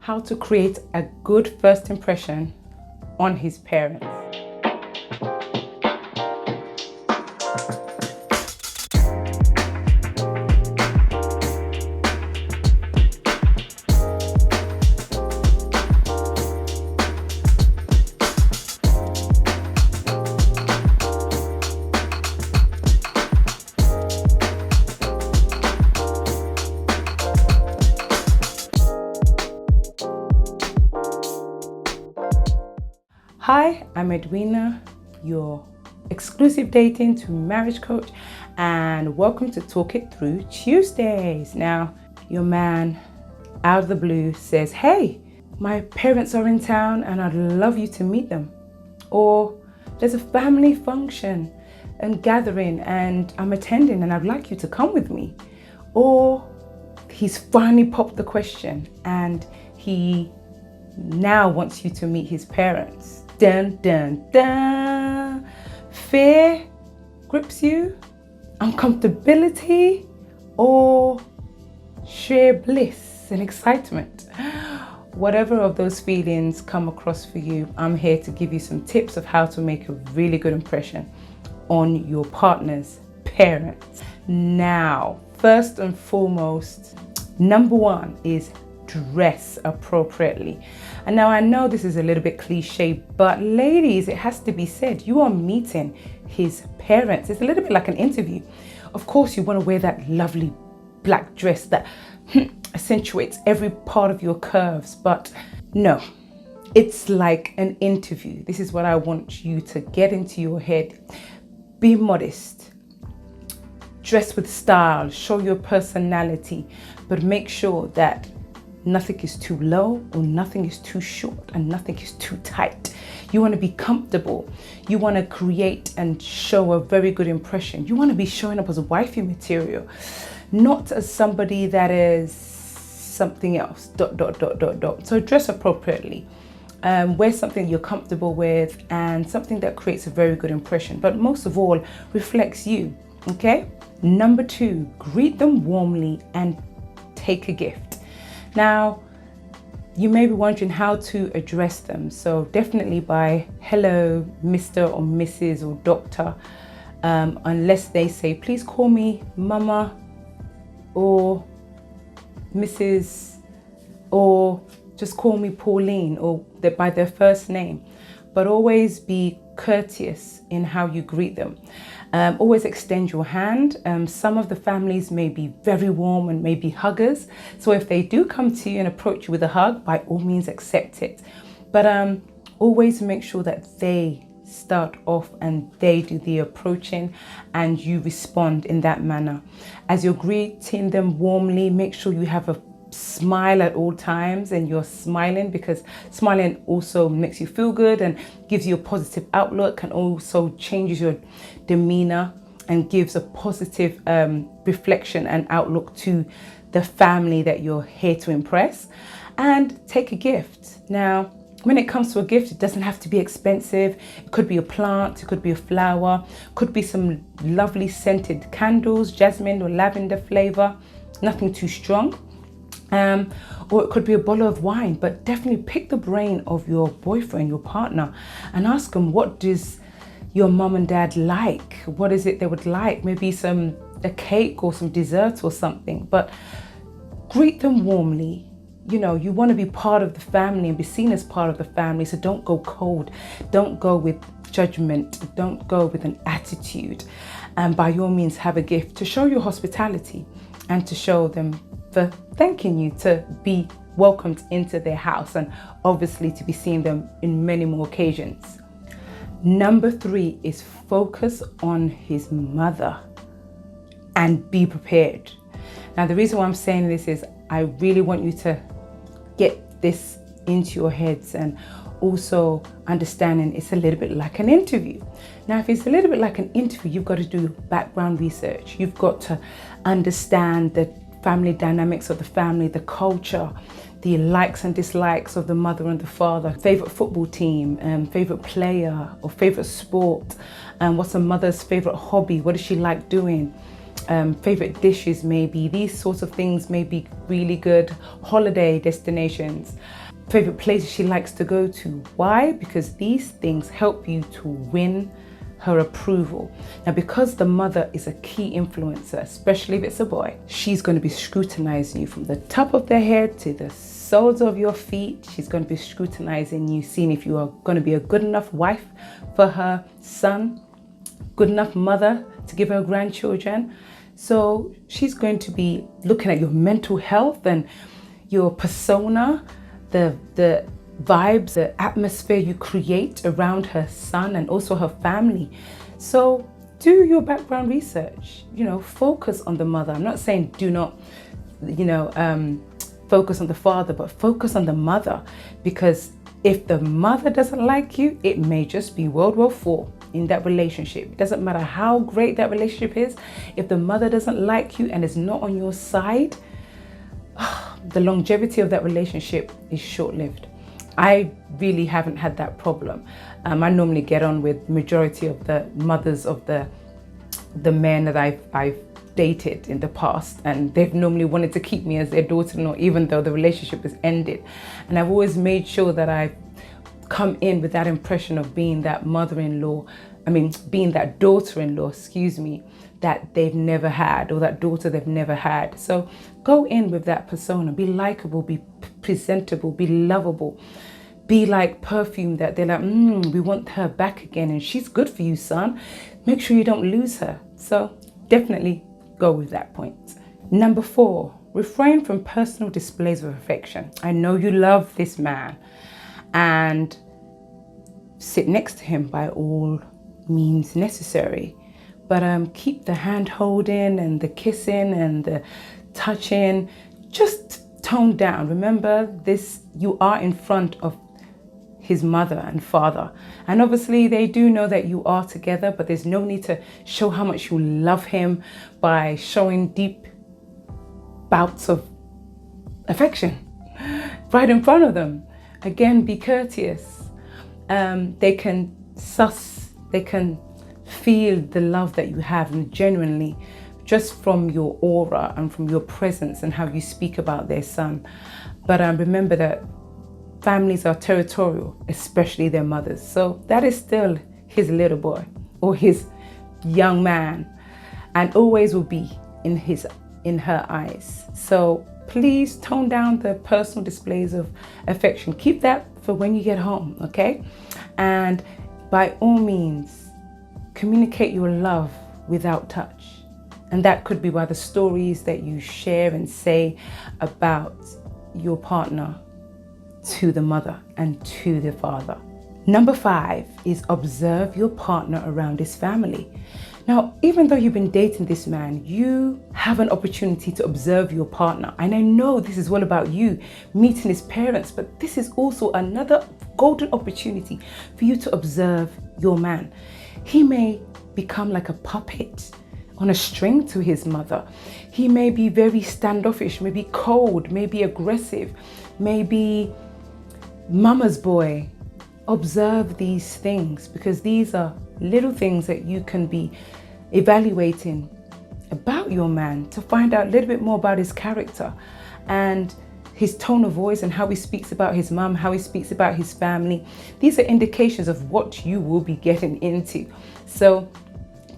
how to create a good first impression on his parents. Hi, I'm Edwina, your exclusive dating to marriage coach, and welcome to Talk It Through Tuesdays. Now, your man out of the blue says, hey, my parents are in town and I'd love you to meet them. Or there's a family function and gathering and I'm attending and I'd like you to come with me. Or he's finally popped the question and he now wants you to meet his parents. Dun, dun, dun. Fear grips you, uncomfortability, or sheer bliss and excitement. Whatever of those feelings come across for you, I'm here to give you some tips of how to make a really good impression on your partner's parents. Now, first and foremost, number one is dress appropriately. And now I know this is a little bit cliche, but ladies, it has to be said, you are meeting his parents. It's a little bit like an interview. Of course, you want to wear that lovely black dress that accentuates every part of your curves, but no, it's like an interview. This is what I want you to get into your head. Be modest, dress with style, show your personality, but make sure that nothing is too low or nothing is too short and nothing is too tight. You want to be comfortable. You want to create and show a very good impression. You want to be showing up as a wifey material, not as somebody that is something else, ... So dress appropriately. Wear something you're comfortable with and something that creates a very good impression, but most of all, reflects you, okay? Number two, greet them warmly and take a gift. Now, you may be wondering how to address them. So definitely by hello, Mr. or Mrs. or Doctor, unless they say, please call me Mama or Mrs. or just call me Pauline or by their first name. But always be courteous in how you greet them. Always extend your hand. Some of the families may be very warm and may be huggers. So if they do come to you and approach you with a hug, by all means accept it. But always make sure that they start off and they do the approaching and you respond in that manner. As you're greeting them warmly, make sure you have a smile at all times and you're smiling, because smiling also makes you feel good and gives you a positive outlook and also changes your demeanor and gives a positive reflection and outlook to the family that you're here to impress. And take a gift. Now, when it comes to a gift, it doesn't have to be expensive. It could be a plant, it could be a flower, could be some lovely scented candles, jasmine or lavender flavor, nothing too strong. Or it could be a bottle of wine, but definitely pick the brain of your boyfriend, your partner, and ask them, what does your mom and dad like? What is it they would like? Maybe a cake or some dessert or something, but greet them warmly. You know, you want to be part of the family and be seen as part of the family. So don't go cold. Don't go with judgment. Don't go with an attitude. And by all means, have a gift to show your hospitality and to show them for thanking you to be welcomed into their house and obviously to be seeing them in many more occasions. Number three is focus on his mother and be prepared. Now, the reason why I'm saying this is I really want you to get this into your heads and also understanding it's a little bit like an interview. Now, if it's a little bit like an interview, you've got to do background research. You've got to understand the family dynamics of the family, the culture, the likes and dislikes of the mother and the father, favorite football team, favorite player or favorite sport, what's a mother's favorite hobby, what does she like doing, favorite dishes maybe. These sorts of things may be really good. Holiday destinations, favorite places she likes to go to. Why? Because these things help you to win her approval. Now, because the mother is a key influencer, especially if it's a boy, she's going to be scrutinizing you from the top of their head to the soles of your feet. She's going to be scrutinizing you, seeing if you are going to be a good enough wife for her son, good enough mother to give her grandchildren. So she's going to be looking at your mental health and your persona, the vibes, the atmosphere you create around her son and also her family. So do your background research, focus on the mother. I'm not saying do not, focus on the father, but focus on the mother, because if the mother doesn't like you, it may just be World War IV in that relationship. It doesn't matter how great that relationship is. If the mother doesn't like you and is not on your side, the longevity of that relationship is short-lived. I really haven't had that problem. I normally get on with majority of the mothers of the men that I've dated in the past, and they've normally wanted to keep me as their daughter-in-law, even though the relationship is ended. And I've always made sure that I've come in with that impression of being that being that daughter-in-law, that they've never had, or that daughter they've never had. So go in with that persona, be likable, be presentable, be lovable, be like perfume that they're like, we want her back again, and she's good for you, son. Make sure you don't lose her. So definitely go with that point. Number 4, refrain from personal displays of affection. I know you love this man, and sit next to him by all means necessary. But keep the hand holding and the kissing and the touching, just tone down. Remember this, you are in front of his mother and father. And obviously they do know that you are together, but there's no need to show how much you love him by showing deep bouts of affection right in front of them. Again, be courteous. They can feel the love that you have, and genuinely, just from your aura and from your presence and how you speak about their son. But remember that families are territorial, especially their mothers. So that is still his little boy or his young man, and always will be in her eyes. So please tone down the personal displays of affection. Keep that for when you get home, okay? And by all means, communicate your love without touch. And that could be by the stories that you share and say about your partner to the mother and to the father. Number 5 is observe your partner around his family. Now, even though you've been dating this man, you have an opportunity to observe your partner. And I know this is all about you meeting his parents, but this is also another golden opportunity for you to observe your man. He may become like a puppet on a string to his mother. He may be very standoffish, maybe cold, maybe aggressive, maybe mama's boy. Observe these things, because these are little things that you can be evaluating about your man to find out a little bit more about his character and his tone of voice and how he speaks about his mom, how he speaks about his family. These are indications of what you will be getting into. So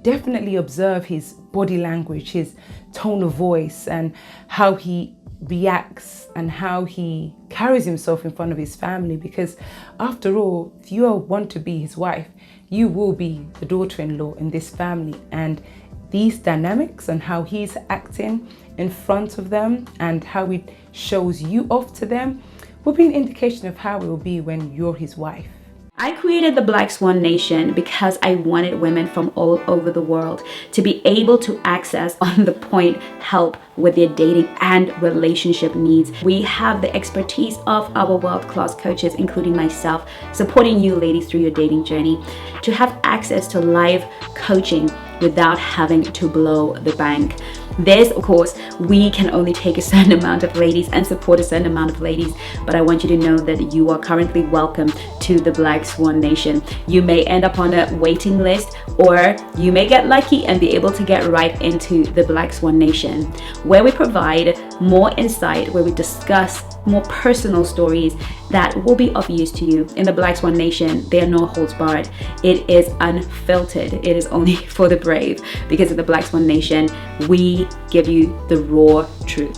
definitely observe his body language, his tone of voice, and how he reacts and how he carries himself in front of his family. Because after all, if you want to be his wife, you will be the daughter-in-law in this family. And these dynamics and how he's acting in front of them and how it shows you off to them will be an indication of how it will be when you're his wife. I created the Black Swan Nation because I wanted women from all over the world to be able to access on the point help with their dating and relationship needs. We have the expertise of our world-class coaches, including myself, supporting you ladies through your dating journey to have access to live coaching without having to blow the bank. This, of course, we can only take a certain amount of ladies and support a certain amount of ladies, but I want you to know that you are currently welcome to the Black Swan Nation. You may end up on a waiting list, or you may get lucky and be able to get right into the Black Swan Nation, where we provide more insight, where we discuss more personal stories that will be of use to you. In the Black Swan Nation, there are no holds barred. It is unfiltered. It is only for the brave, because in the Black Swan Nation, we give you the raw truth.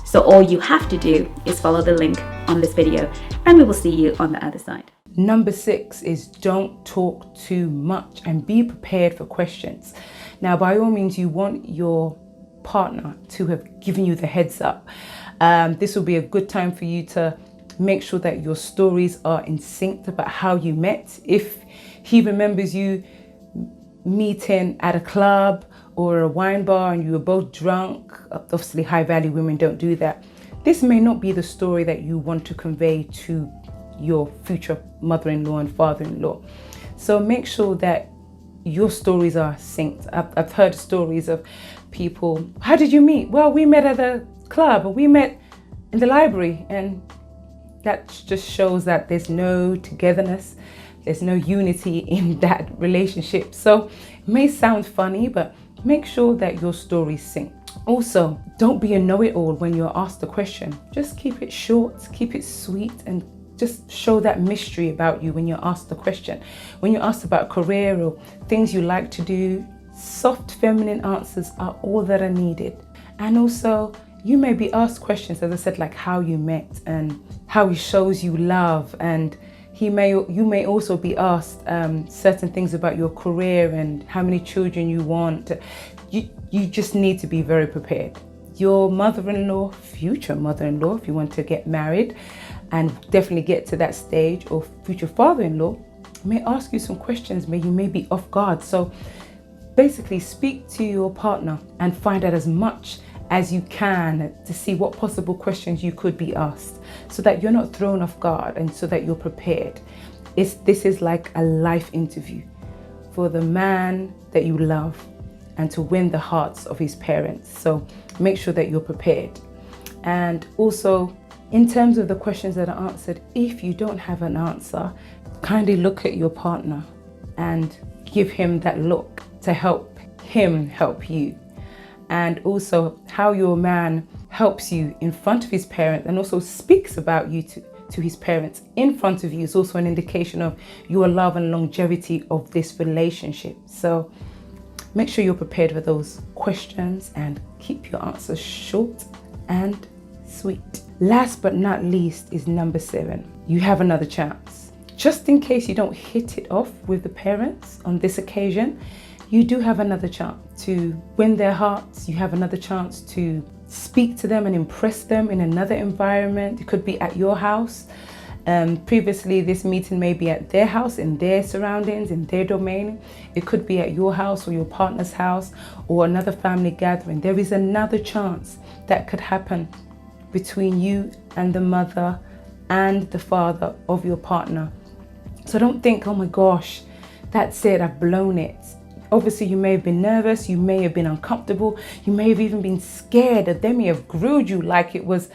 So all you have to do is follow the link on this video, and we will see you on the other side. Number 6 is don't talk too much and be prepared for questions. Now, by all means, you want your partner to have given you the heads up. This will be a good time for you to make sure that your stories are in sync about how you met. If he remembers you meeting at a club or a wine bar and you were both drunk, obviously high value women don't do that. This may not be the story that you want to convey to your future mother-in-law and father-in-law. So make sure that your stories are synced. I've heard stories of people, how did you meet? Well, we met at a club, or we met in the library, and that just shows that there's no togetherness, there's no unity in that relationship. So it may sound funny, but make sure that your stories sync. Also, don't be a know-it-all when you're asked a question. Just keep it short, keep it sweet, and just show that mystery about you when you're asked the question. When you're asked about career or things you like to do, soft feminine answers are all that are needed. And also, you may be asked questions, as I said, like how you met and how he shows you love, and you may also be asked certain things about your career and how many children you want. You just need to be very prepared. Your mother-in-law, future mother-in-law, if you want to get married and definitely get to that stage, or future father-in-law, may ask you some questions, you may be off guard. So basically speak to your partner and find out as much as you can to see what possible questions you could be asked, so that you're not thrown off guard and so that you're prepared. This is like a life interview for the man that you love and to win the hearts of his parents. So make sure that you're prepared. And also, in terms of the questions that are answered, if you don't have an answer, kindly look at your partner and give him that look to help him help you. And also how your man helps you in front of his parents and also speaks about you to his parents in front of you is also an indication of your love and longevity of this relationship. So make sure you're prepared for those questions and keep your answers short and sweet. Last but not least is number 7. You have another chance. Just in case you don't hit it off with the parents on this occasion, you do have another chance to win their hearts. You have another chance to speak to them and impress them in another environment. It could be at your house. Previously, this meeting may be at their house, in their surroundings, in their domain. It could be at your house or your partner's house or another family gathering. There is another chance that could happen between you and the mother and the father of your partner. So don't think, oh my gosh, that's it, I've blown it. Obviously, you may have been nervous, you may have been uncomfortable, you may have even been scared that they may have grilled you like it was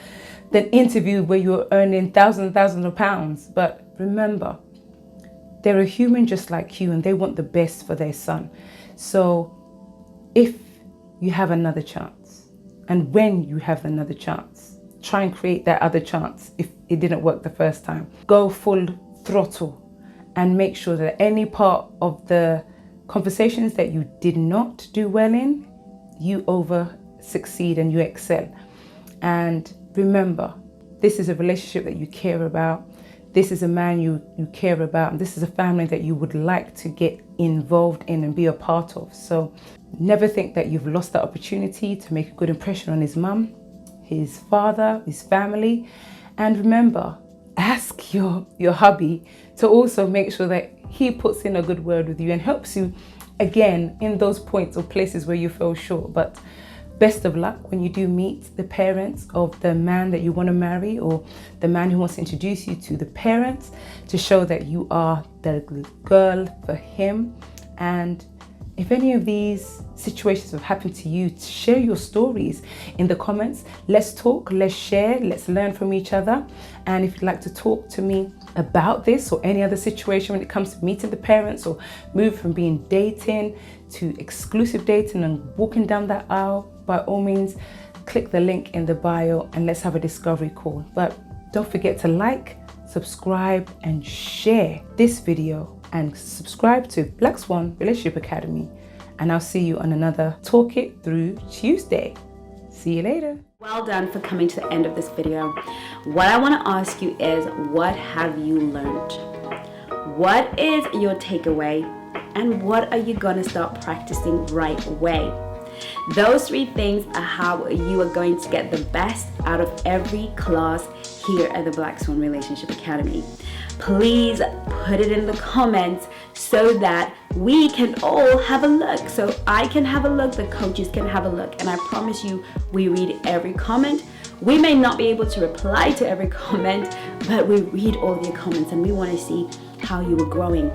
the interview where you were earning thousands and thousands of pounds. But remember, they're a human just like you and they want the best for their son. So if you have another chance, and when you have another chance, try and create that other chance if it didn't work the first time. Go full throttle and make sure that any part of the conversations that you did not do well in, you succeed and you excel. And remember, this is a relationship that you care about. This is a man you care about. And this is a family that you would like to get involved in and be a part of. So never think that you've lost that opportunity to make a good impression on his mum, his father, his family. And remember, ask your hubby to also make sure that he puts in a good word with you and helps you again in those points or places where you fell short. But best of luck when you do meet the parents of the man that you want to marry, or the man who wants to introduce you to the parents, to show that you are the girl for him. And If any of these situations have happened to you, share your stories in the comments. Let's talk, let's share, let's learn from each other. And if you'd like to talk to me about this or any other situation when it comes to meeting the parents or move from being dating to exclusive dating and walking down that aisle, by all means, click the link in the bio and let's have a discovery call. But don't forget to like, subscribe and share this video, and subscribe to Black Swan Relationship Academy. And I'll see you on another Talk It Through Tuesday. See you later. Well done for coming to the end of this video. What I want to ask you is, what have you learned? What is your takeaway? And what are you going to start practicing right away? Those 3 things are how you are going to get the best out of every class here at the Black Swan Relationship Academy. Please put it in the comments so that we can all have a look. So I can have a look, the coaches can have a look, and I promise you, we read every comment. We may not be able to reply to every comment, but we read all your comments and we want to see how you are growing.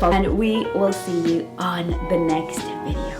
And we will see you on the next video.